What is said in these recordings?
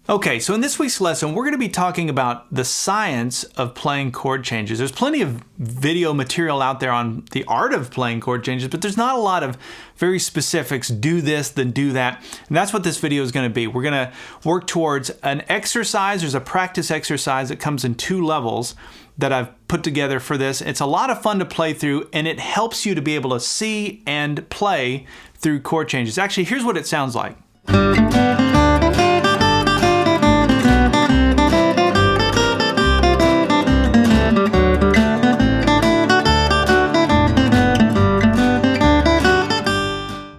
Okay, so in this week's lesson, we're going to be talking about the science of playing chord changes. There's plenty of video material out there on the art of playing chord changes, but there's not a lot of very specifics, do this, then do that. And that's what this video is going to be. We're going to work towards an exercise. There's a practice exercise that comes in 2 levels that I've put together for this. It's a lot of fun to play through, and it helps you to be able to see and play through chord changes. Actually, here's what it sounds like.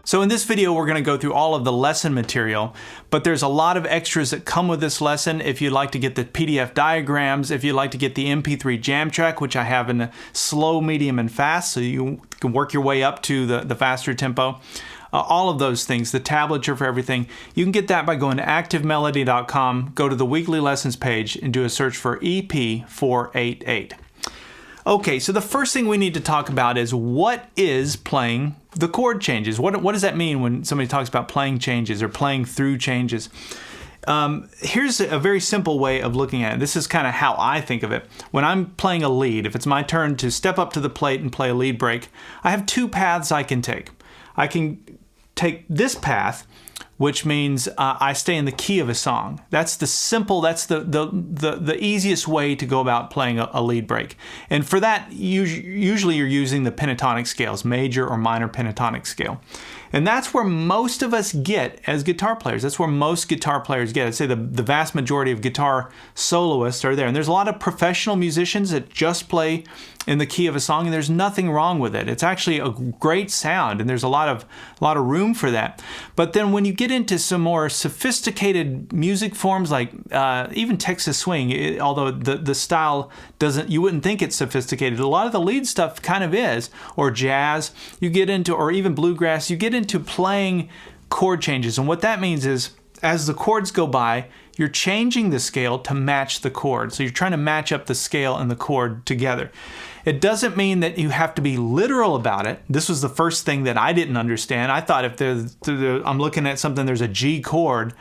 So in this video, we're going to go through all of the lesson material, but there's a lot of extras that come with this lesson. If you'd like to get the PDF diagrams, if you'd like to get the MP3 jam track, which I have in a slow, medium, and fast, so you can work your way up to the faster tempo. All of those things, the tablature for everything, you can get that by going to activemelody.com, go to the weekly lessons page, and do a search for EP488. Okay, so the first thing we need to talk about is what is playing the chord changes? What does that mean when somebody talks about playing changes or playing through changes? Here's a very simple way of looking at it. This is kind of how I think of it. When I'm playing a lead, if it's my turn to step up to the plate and play a lead break, I have 2 paths I can take. I can take this path, which means I stay in the key of a song. That's the easiest way to go about playing a lead break. And for that, usually you're using the pentatonic scales, major or minor pentatonic scale. And that's where most of us get as guitar players. That's where most guitar players get. I'd say the vast majority of guitar soloists are there. And there's a lot of professional musicians that just play in the key of a song, and there's nothing wrong with it. It's actually a great sound, and there's a lot of room for that. But then when you get into some more sophisticated music forms like even Texas swing, although the style you wouldn't think it's sophisticated, a lot of the lead stuff kind of is, or jazz, you get into, or even bluegrass, you get into playing chord changes. And what that means is, as the chords go by, you're changing the scale to match the chord. So you're trying to match up the scale and the chord together. It doesn't mean that you have to be literal about it. This was the first thing that I didn't understand. I thought if I'm looking at something, there's a G chord,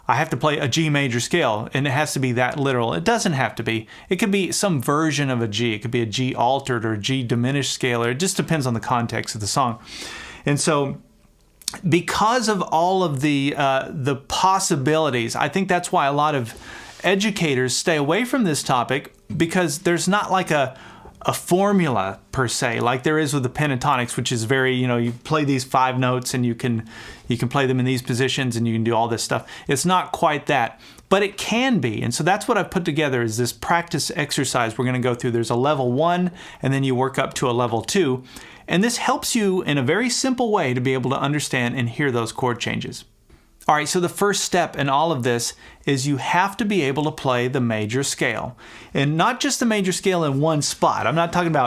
I have to play a G major scale, and it has to be that literal. It doesn't have to be. It could be some version of a G. It could be a G altered or a G diminished scale, or it just depends on the context of the song. And so, because of all of the possibilities, I think that's why a lot of educators stay away from this topic, because there's not like a formula per se, like there is with the pentatonics, which is very, you play these 5 notes and you can play them in these positions and you can do all this stuff. It's not quite that, but it can be. And so that's what I've put together is this practice exercise we're going to go through. There's a level 1, and then you work up to a level 2. And this helps you in a very simple way to be able to understand and hear those chord changes. All right, so the first step in all of this is you have to be able to play the major scale. And not just the major scale in one spot. I'm not talking about,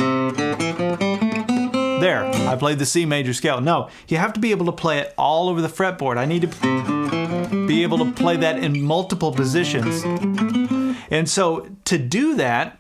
there, I played the C major scale. No, you have to be able to play it all over the fretboard. I need to be able to play that in multiple positions. And so to do that,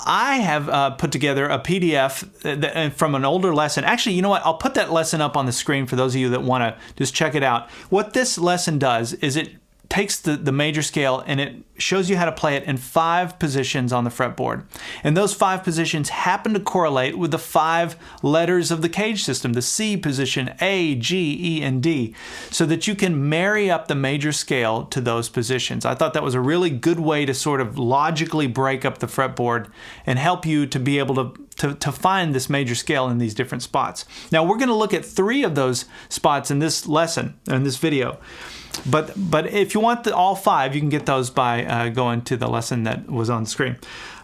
I have put together a PDF from an older lesson. Actually, you know what? I'll put that lesson up on the screen for those of you that want to just check it out. What this lesson does is it takes the major scale and it shows you how to play it in 5 positions on the fretboard. And those 5 positions happen to correlate with the 5 letters of the cage system, the C position, A, G, E, and D, so that you can marry up the major scale to those positions. I thought that was a really good way to sort of logically break up the fretboard and help you to be able to find this major scale in these different spots. Now we're going to look at 3 of those spots in this lesson, in this video. But if you want all 5, you can get those by going to the lesson that was on the screen.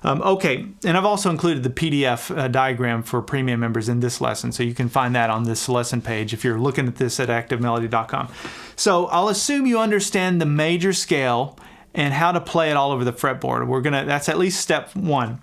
Okay, and I've also included the PDF diagram for premium members in this lesson, so you can find that on this lesson page if you're looking at this at activemelody.com. So I'll assume you understand the major scale and how to play it all over the fretboard. That's at least step 1.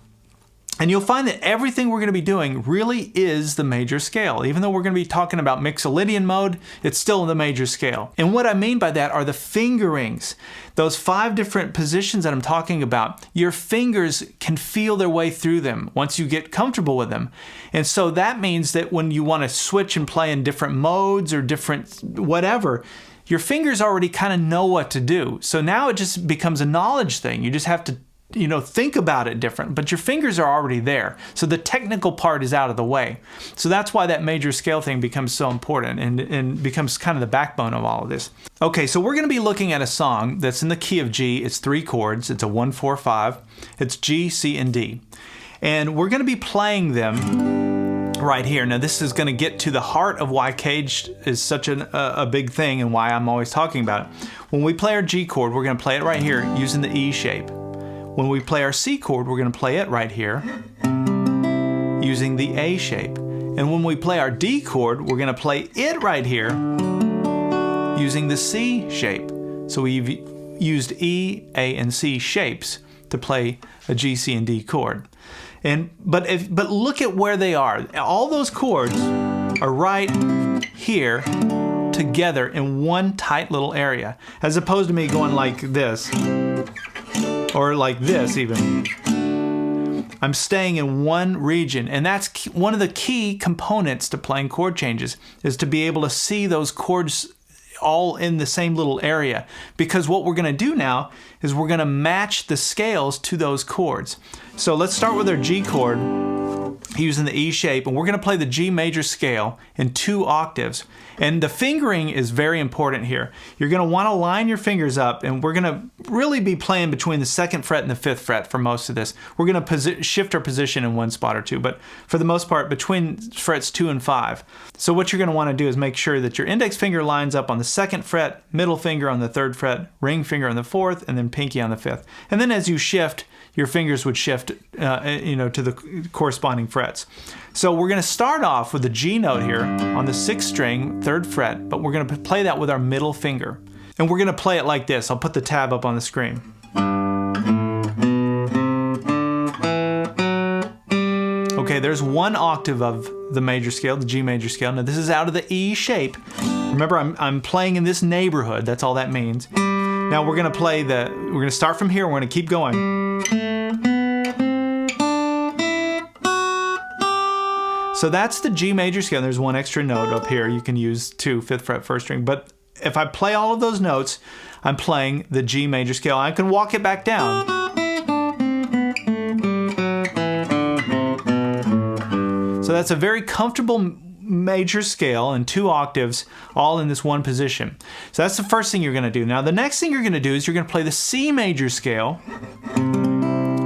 And you'll find that everything we're going to be doing really is the major scale. Even though we're going to be talking about Mixolydian mode, it's still the major scale. And what I mean by that are the fingerings. Those 5 different positions that I'm talking about, your fingers can feel their way through them once you get comfortable with them. And so that means that when you want to switch and play in different modes or different whatever, your fingers already kind of know what to do. So now it just becomes a knowledge thing. You just have to, you know, think about it different, but your fingers are already there. So the technical part is out of the way. So that's why that major scale thing becomes so important and becomes kind of the backbone of all of this. Okay, so we're going to be looking at a song that's in the key of G. It's 3 chords. It's a 1, 4, 5. It's G, C, and D. And we're going to be playing them right here. Now this is going to get to the heart of why caged is such a big thing and why I'm always talking about it. When we play our G chord, we're going to play it right here using the E shape. When we play our C chord, we're going to play it right here using the A shape. And when we play our D chord, we're going to play it right here using the C shape. So we've used E, A, and C shapes to play a G, C, and D chord. But look at where they are. All those chords are right here together in one tight little area, as opposed to me going like this. Or like this even. I'm staying in one region, and that's one of the key components to playing chord changes, is to be able to see those chords all in the same little area. Because what we're going to do now is we're going to match the scales to those chords. So let's start with our G chord using the E shape, and we're going to play the G major scale in 2 octaves. And the fingering is very important here. You're going to want to line your fingers up, and we're going to really be playing between the 2nd fret and the 5th fret for most of this. We're going to shift our position in one spot or two, but for the most part between frets 2 and 5. So what you're going to want to do is make sure that your index finger lines up on the 2nd fret, middle finger on the 3rd fret, ring finger on the 4th, and then pinky on the 5th. And then as you shift, your fingers would shift you know, to the corresponding frets. So we're going to start off with the G note here on the 6th string, 3rd fret, but we're going to play that with our middle finger. And we're going to play it like this. I'll put the tab up on the screen. Okay, there's 1 octave of the major scale, the G major scale. Now this is out of the E shape. Remember, I'm playing in this neighborhood. That's all that means. Now we're going to start from here. We're going to keep going. So that's the G major scale. There's 1 extra note up here. You can use 2, 5th fret, 1st string. But if I play all of those notes, I'm playing the G major scale. I can walk it back down. So that's a very comfortable major scale in 2 octaves, all in this one position. So that's the first thing you're going to do. Now the next thing you're going to do is you're going to play the C major scale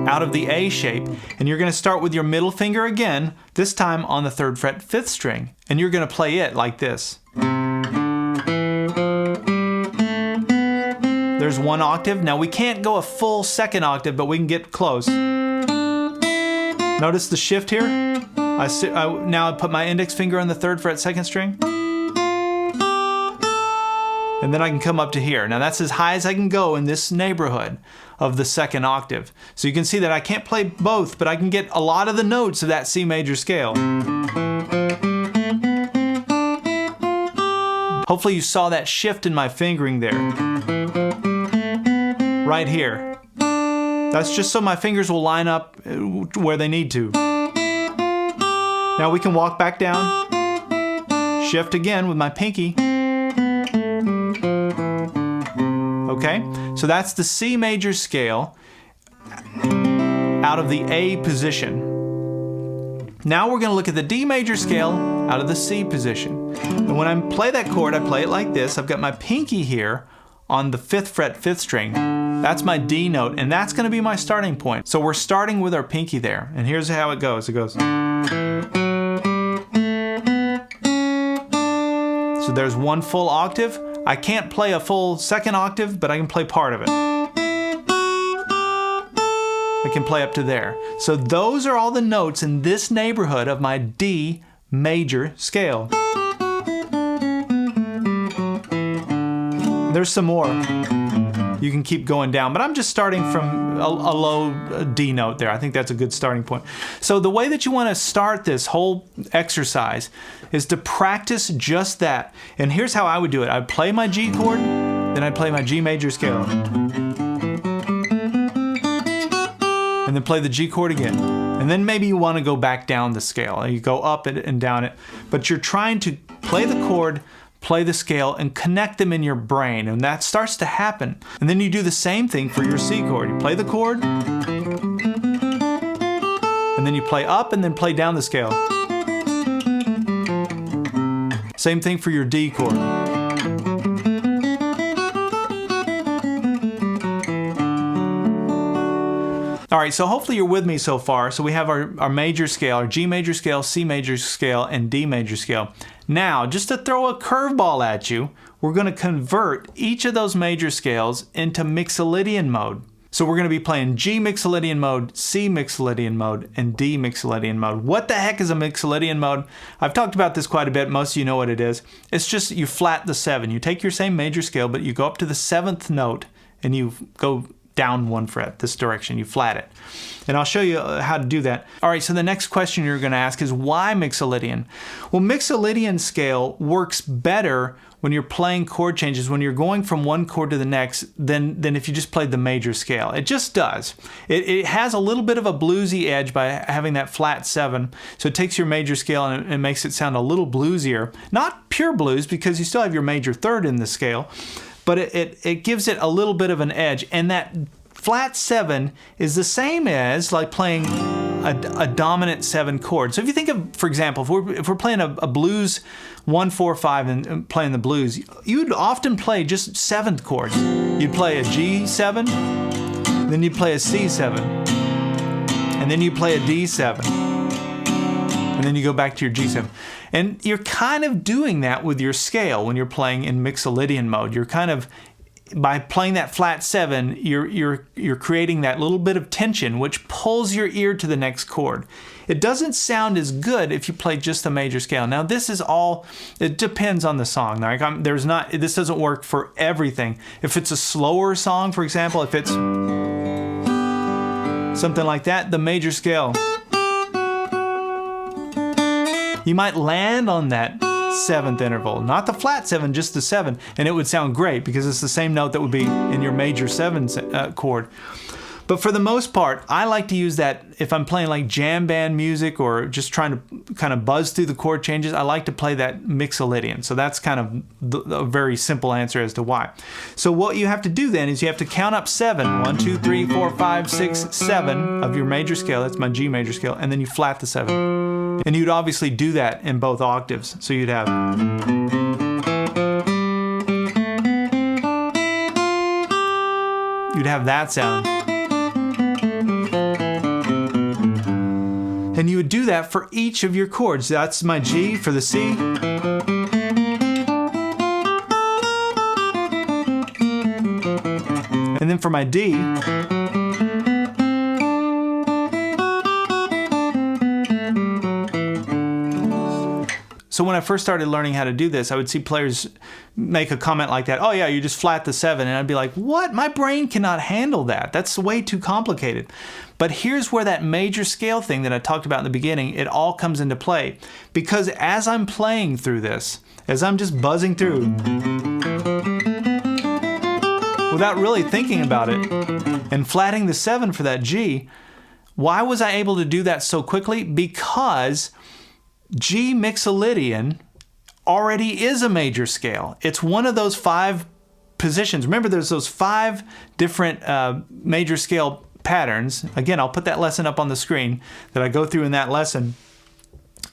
out of the A shape, and you're going to start with your middle finger again, this time on the 3rd fret, 5th string, and you're going to play it like this. There's 1 octave. Now we can't go a full 2nd octave, but we can get close. Notice the shift here. Now I put my index finger on the 3rd fret, 2nd string, and then I can come up to here. Now that's as high as I can go in this neighborhood of the 2nd octave. So you can see that I can't play both, but I can get a lot of the notes of that C major scale. Hopefully you saw that shift in my fingering there. Right here. That's just so my fingers will line up where they need to. Now we can walk back down, shift again with my pinky. Okay, so that's the C major scale out of the A position. Now we're going to look at the D major scale out of the C position. And when I play that chord, I play it like this. I've got my pinky here on the 5th fret, 5th string. That's my D note, and that's going to be my starting point. So we're starting with our pinky there, and here's how it goes. It goes. So there's 1 full octave. I can't play a full 2nd octave, but I can play part of it. I can play up to there. So those are all the notes in this neighborhood of my D major scale. There's some more. You can keep going down, but I'm just starting from a low D note there. I think that's a good starting point. So the way that you want to start this whole exercise is to practice just that. And here's how I would do it. I'd play my G chord, then I'd play my G major scale. And then play the G chord again. And then maybe you want to go back down the scale. You go up it and down it. But you're trying to play the chord, play the scale, and connect them in your brain. And that starts to happen. And then you do the same thing for your C chord. You play the chord, and then you play up and then play down the scale. Same thing for your D chord. All right, so hopefully you're with me so far. So we have our major scale, our G major scale, C major scale, and D major scale. Now, just to throw a curveball at you, we're going to convert each of those major scales into Mixolydian mode. So we're going to be playing G Mixolydian mode, C Mixolydian mode, and D Mixolydian mode. What the heck is a Mixolydian mode? I've talked about this quite a bit. Most of you know what it is. It's just you flat the 7. You take your same major scale, but you go up to the 7th note, and you go down 1 fret, this direction, you flat it. And I'll show you how to do that. All right, so the next question you're going to ask is why Mixolydian? Well, Mixolydian scale works better when you're playing chord changes, when you're going from one chord to the next, than if you just played the major scale. It just does. It has a little bit of a bluesy edge by having that flat 7, so it takes your major scale and it makes it sound a little bluesier. Not pure blues, because you still have your major third in the scale, but it gives it a little bit of an edge. And that flat 7 is the same as like playing a dominant 7 chord. So if you think of, for example, if we're playing a blues 1, 4, 5 and playing the blues, you'd often play just 7th chords. You'd play a G7, then you'd play a C7, and then you play a D7, and then you go back to your G7. And you're kind of doing that with your scale when you're playing in Mixolydian mode. You're kind of, by playing that flat 7, you're creating that little bit of tension which pulls your ear to the next chord. It doesn't sound as good if you play just the major scale. Now this is all, it depends on the song. Like this doesn't work for everything. If it's a slower song, for example, if it's something like that, the major scale, you might land on that 7th interval, not the flat 7, just the 7, and it would sound great because it's the same note that would be in your major 7 chord. But for the most part, I like to use that if I'm playing like jam band music or just trying to kind of buzz through the chord changes. I like to play that Mixolydian. So that's kind of a very simple answer as to why. So what you have to do then is you have to count up 7. 1, 2, 3, 4, 5, 6, 7 of your major scale. That's my G major scale. And then you flat the 7. And you'd obviously do that in both octaves. So you'd have, that sound. And you would do that for each of your chords. That's my G for the C. And then for my D, so when I first started learning how to do this, I would see players make a comment like that, oh yeah, you just flat the 7, and I'd be like, what? My brain cannot handle that. That's way too complicated. But here's where that major scale thing that I talked about in the beginning, it all comes into play. Because as I'm playing through this, as I'm just buzzing through, without really thinking about it, and flatting the 7 for that G, why was I able to do that so quickly? Because G Mixolydian already is a major scale. It's one of those 5 positions. Remember, there's those 5 different major scale patterns. Again, I'll put that lesson up on the screen that I go through in that lesson.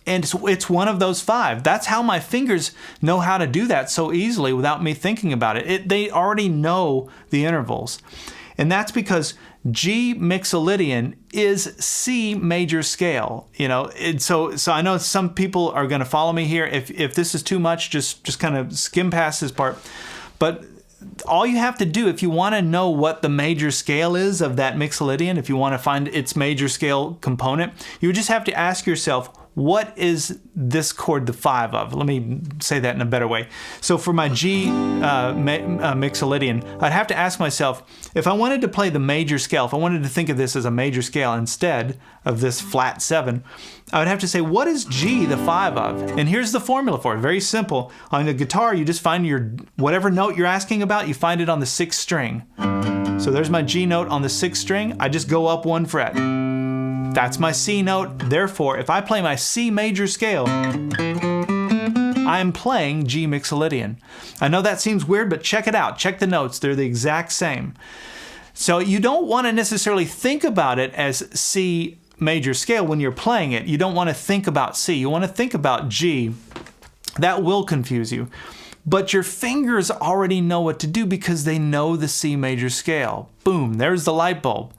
And it's one of those 5. That's how my fingers know how to do that so easily without me thinking about it. They already know the intervals. And that's because G Mixolydian is C major scale, you know. And so I know some people are going to follow me here. If this is too much, just kind of skim past this part. But all you have to do, if you want to know what the major scale is of that Mixolydian, if you want to find its major scale component, you would just have to ask yourself, what is this chord the 5 of? Let me say that in a better way. So for my G Mixolydian, I'd have to ask myself, if I wanted to play the major scale, if I wanted to think of this as a major scale instead of this flat 7, I would have to say, what is G the 5 of? And here's the formula for it. Very simple. On the guitar, you just find your, whatever note you're asking about, you find it on the 6th string. So there's my G note on the 6th string. I just go up 1 fret. That's my C note. Therefore, if I play my C major scale, I I'm playing G Mixolydian. I know that seems weird, but check it out. Check the notes. They're the exact same. So you don't want to necessarily think about it as C major scale when you're playing it. You don't want to think about C. You want to think about G. That will confuse you. But your fingers already know what to do because they know the C major scale. Boom, there's the light bulb.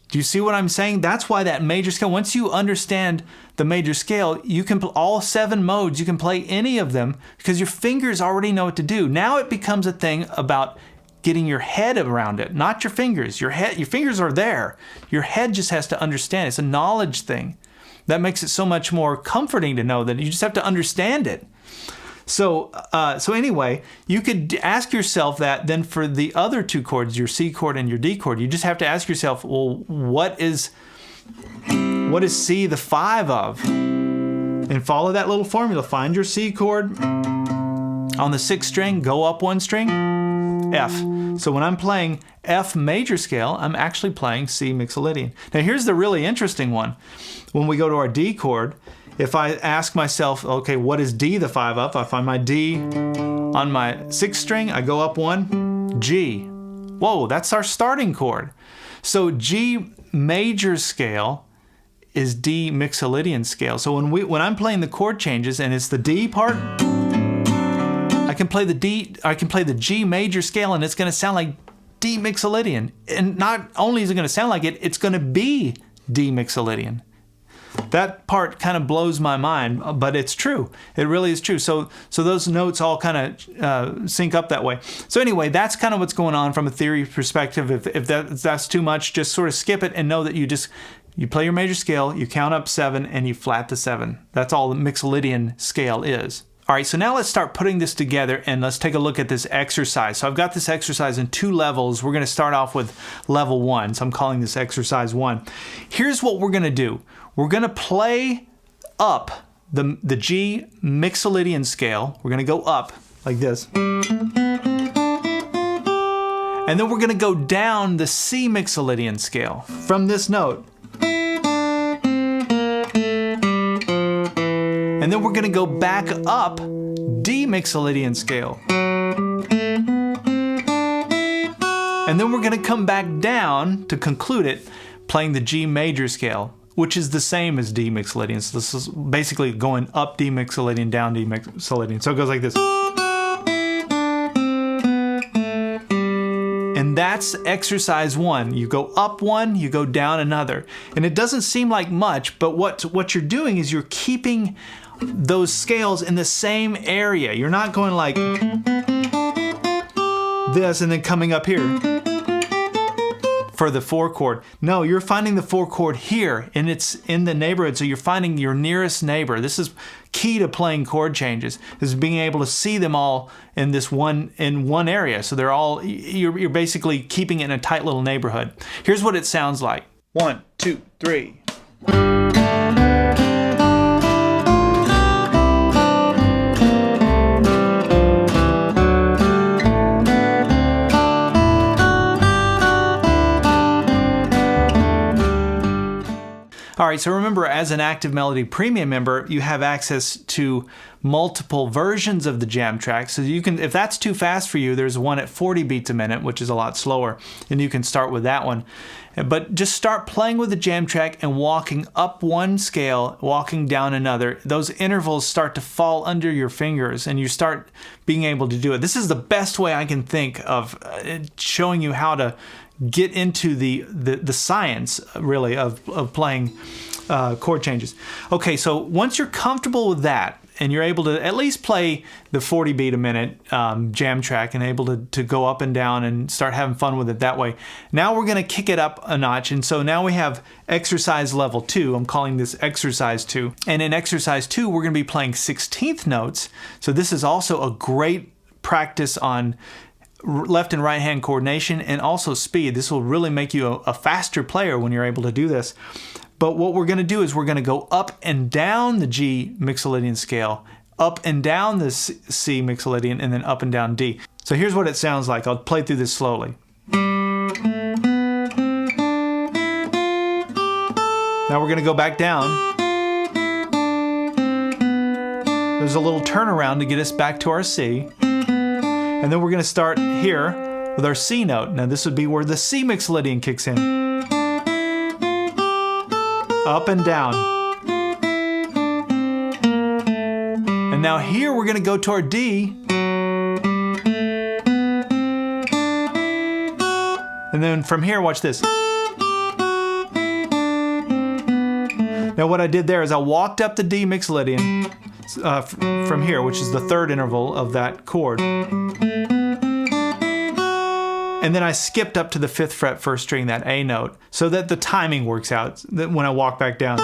Do you see what I'm saying? That's why that major scale, once you understand the major scale, you can all 7 modes, you can play any of them because your fingers already know what to do. Now it becomes a thing about getting your head around it, not your fingers. Your fingers are there. Your head just has to understand. It's a knowledge thing. That makes it so much more comforting to know that you just have to understand it. So anyway, you could ask yourself that then for the other 2 chords, your C chord and your D chord. You just have to ask yourself, well, what is C the 5 of? And follow that little formula. Find your C chord. On the 6th string, go up 1 string, F. So when I'm playing F major scale, I'm actually playing C Mixolydian. Now here's the really interesting one. When we go to our D chord, if I ask myself, okay, what is D the 5 of? I find my D on my 6th string, I go up 1, G. Whoa, that's our starting chord. So G major scale is D Mixolydian scale. So when I'm playing the chord changes and it's the D part, I can play the G major scale and it's going to sound like D Mixolydian. And not only is it going to sound like it, it's going to be D Mixolydian. That part kind of blows my mind, but it's true. It really is true. So those notes all kind of sync up that way. So anyway, that's kind of what's going on from a theory perspective. If that's too much, just sort of skip it and know that you play your major scale, you count up 7, and you flat the 7. That's all the Mixolydian scale is. All right, so now let's start putting this together and let's take a look at this exercise. So I've got this exercise in 2 levels. We're going to start off with level 1. So I'm calling this exercise 1. Here's what we're going to do. We're going to play up the G Mixolydian scale. We're going to go up like this. And then we're going to go down the C Mixolydian scale from this note. And then we're going to go back up D Mixolydian scale. And then we're going to come back down to conclude it playing the G major scale, which is the same as D Mixolydian. So this is basically going up D Mixolydian, down D Mixolydian. So it goes like this. And that's exercise 1. You go up 1, you go down another. And it doesn't seem like much, but what you're doing is you're keeping those scales in the same area. You're not going like this and then coming up here for the 4 chord. No, you're finding the 4 chord here, and it's in the neighborhood, so you're finding your nearest neighbor. This is key to playing chord changes, is being able to see them all in one area. So they're all, you're basically keeping it in a tight little neighborhood. Here's what it sounds like. 1, 2, 3. All right, so remember, as an Active Melody Premium member, you have access to multiple versions of the jam track. So you can, if that's too fast for you, there's one at 40 beats a minute, which is a lot slower, and you can start with that one. But just start playing with the jam track and walking up 1 scale, walking down another. Those intervals start to fall under your fingers, and you start being able to do it. This is the best way I can think of showing you how to get into the science, really, of playing chord changes. Okay, so once you're comfortable with that, and you're able to at least play the 40 beat a minute jam track and able to go up and down and start having fun with it that way, now we're going to kick it up a notch. And so now we have exercise level 2. I'm calling this exercise 2. And in exercise 2, we're going to be playing 16th notes. So this is also a great practice on left and right hand coordination and also speed. This will really make you a faster player when you're able to do this. But what we're going to do is we're going to go up and down the G Mixolydian scale, up and down the C Mixolydian, and then up and down D. So here's what it sounds like. I'll play through this slowly. Now we're going to go back down there's a little turnaround to get us back to our C. And then we're going to start here with our C note. Now this would be where the C Mixolydian kicks in. Up and down. And now here we're going to go to our D. And then from here, watch this. Now what I did there is I walked up the D Mixolydian from here, which is the third interval of that chord. And then I skipped up to the 5th fret first string, that A note, so that the timing works out when I walk back down.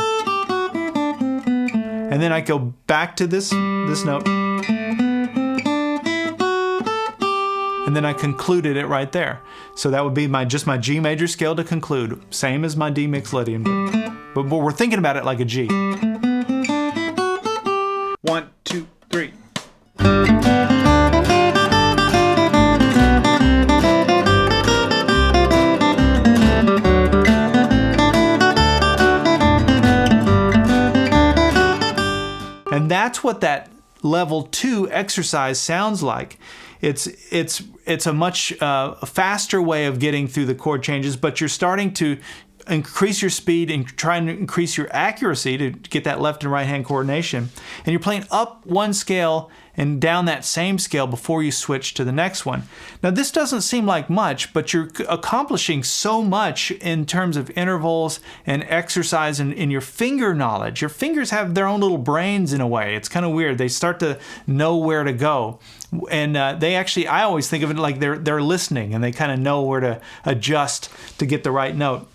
And then I go back to this note. And then I concluded it right there. So that would be just my G major scale to conclude, same as my D Mixolydian, but we're thinking about it like a G. 1, 2, 3. And that's what that level 2 exercise sounds like. It's a much faster way of getting through the chord changes, but you're starting to increase your speed and trying to increase your accuracy to get that left and right hand coordination. And you're playing up one scale and down that same scale before you switch to the next one. Now this doesn't seem like much, but you're accomplishing so much in terms of intervals and exercise and in your finger knowledge. Your fingers have their own little brains in a way. It's kind of weird. They start to know where to go. And they actually, I always think of it like they're listening and they kind of know where to adjust to get the right note.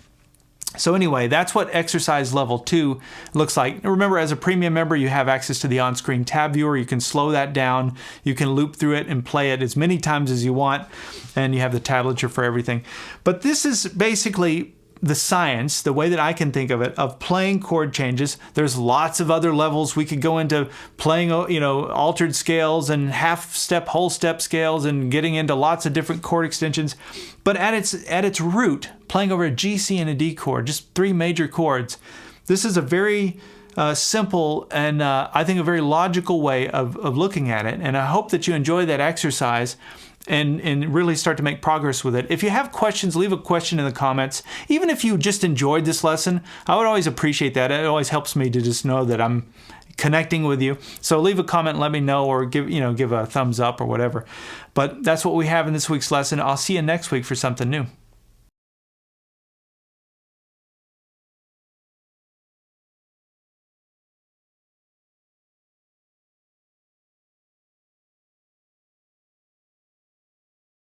So anyway, that's what exercise level 2 looks like. Remember, as a premium member, you have access to the on-screen tab viewer. You can slow that down. You can loop through it and play it as many times as you want. And you have the tablature for everything. But this is basically the science, the way that I can think of it, of playing chord changes. There's lots of other levels. We could go into playing, altered scales and half step, whole step scales and getting into lots of different chord extensions. But at its root, playing over a G, C, and a D chord, just 3 major chords, this is a very simple and I think a very logical way of looking at it. And I hope that you enjoy that exercise and really start to make progress with it. If you have questions, leave a question in the comments. Even if you just enjoyed this lesson, I would always appreciate that. It always helps me to just know that I'm connecting with you. So leave a comment and let me know, or give a thumbs up or whatever. But that's what we have in this week's lesson. I'll see you next week for something new.